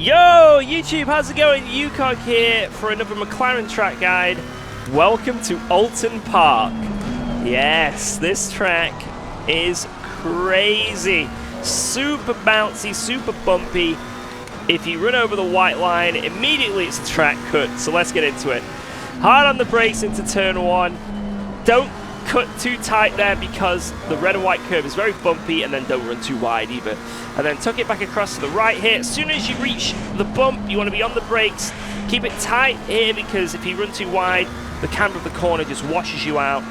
Yo, YouTube, how's it going? Uk here for another McLaren track guide. Welcome to Oulton Park. Yes, this track is crazy. Super bouncy, super bumpy. If you run over the white line, immediately it's a track cut. So let's get into it. Hard on the brakes into turn one. Don't cut too tight there because the red and white curve is very bumpy, and then don't run too wide either. And then tuck it back across to the right here. As soon as you reach the bump, you want to be on the brakes. Keep it tight here because if you run too wide, the camber of the corner just washes you out.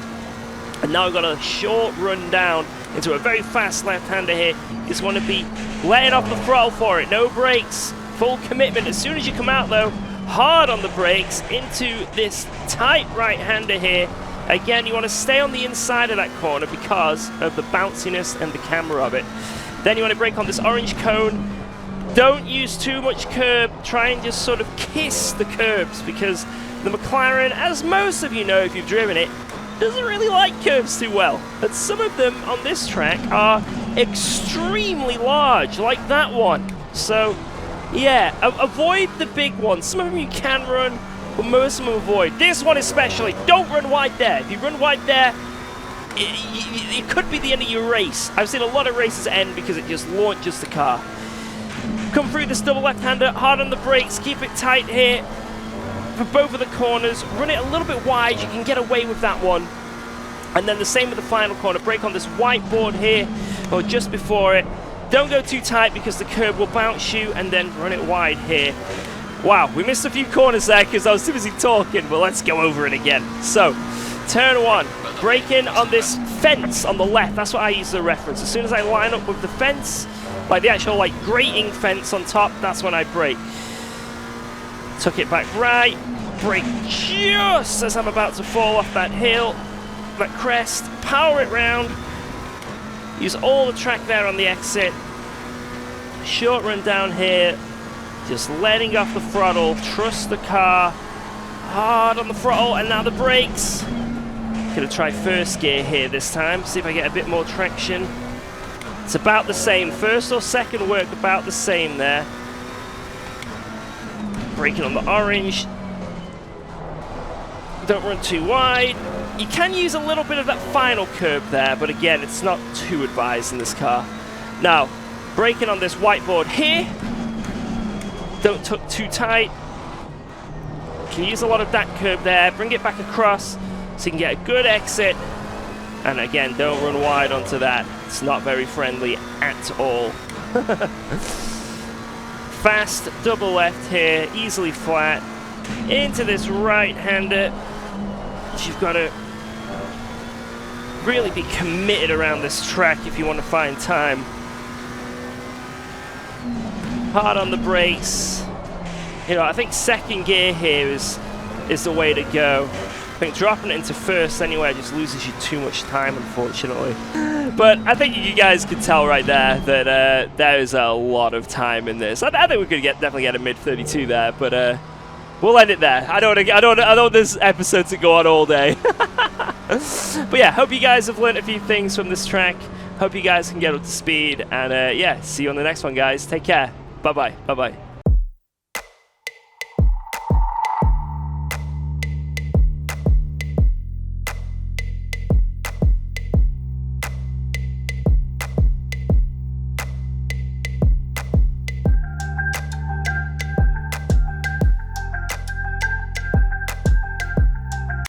And now we've got a short run down into a very fast left-hander here. You just want to be letting off the throttle for it. No brakes, full commitment. As soon as you come out though, hard on the brakes into this tight right-hander here. Again, you want to stay on the inside of that corner because of the bounciness and the camera of it. Then you want to brake on this orange cone. Don't use too much curb. Try and just sort of kiss the curbs because the McLaren, as most of you know if you've driven it, doesn't really like curves too well. But some of them on this track are extremely large, like that one. So, yeah, avoid the big ones. Some of them you can run, but most of them avoid. This one especially, don't run wide there. If you run wide there, it could be the end of your race. I've seen a lot of races end because it just launches the car. Come through this double left-hander, hard on the brakes, keep it tight here for both of the corners. Run it a little bit wide, you can get away with that one. And then the same with the final corner, brake on this white board here, or just before it. Don't go too tight because the curb will bounce you, and then run it wide here. Wow, we missed a few corners there because I was too busy talking, but let's go over it again. So, turn one, brake in on this fence on the left. That's what I use as a reference. As soon as I line up with the fence, like the actual like grating fence on top, that's when I brake. Tuck it back right, brake just as I'm about to fall off that hill, that crest, power it round. Use all the track there on the exit. Short run down here. Just letting off the throttle, trust the car, hard on the throttle, and now the brakes. Gonna try first gear here this time, see if I get a bit more traction. It's about the same, first or second work about the same there. Braking on the orange. Don't run too wide. You can use a little bit of that final curb there, but again, it's not too advised in this car. Now, braking on this whiteboard here. Don't tuck too tight. You can use a lot of that curb there. Bring it back across so you can get a good exit. And again, don't run wide onto that. It's not very friendly at all. Fast double left here, easily flat. Into this right-hander. You've got to really be committed around this track if you want to find time. Hard on the brakes. You know, I think second gear here is the way to go. I think dropping it into first anyway just loses you too much time, unfortunately. But I think you guys can tell right there that there is a lot of time in this. I think we could definitely get a mid-32 there, but we'll end it there. I don't want this episode to go on all day. But yeah, hope you guys have learned a few things from this track. Hope you guys can get up to speed, and yeah, see you on the next one, guys. Take care. Bye-bye. Bye-bye.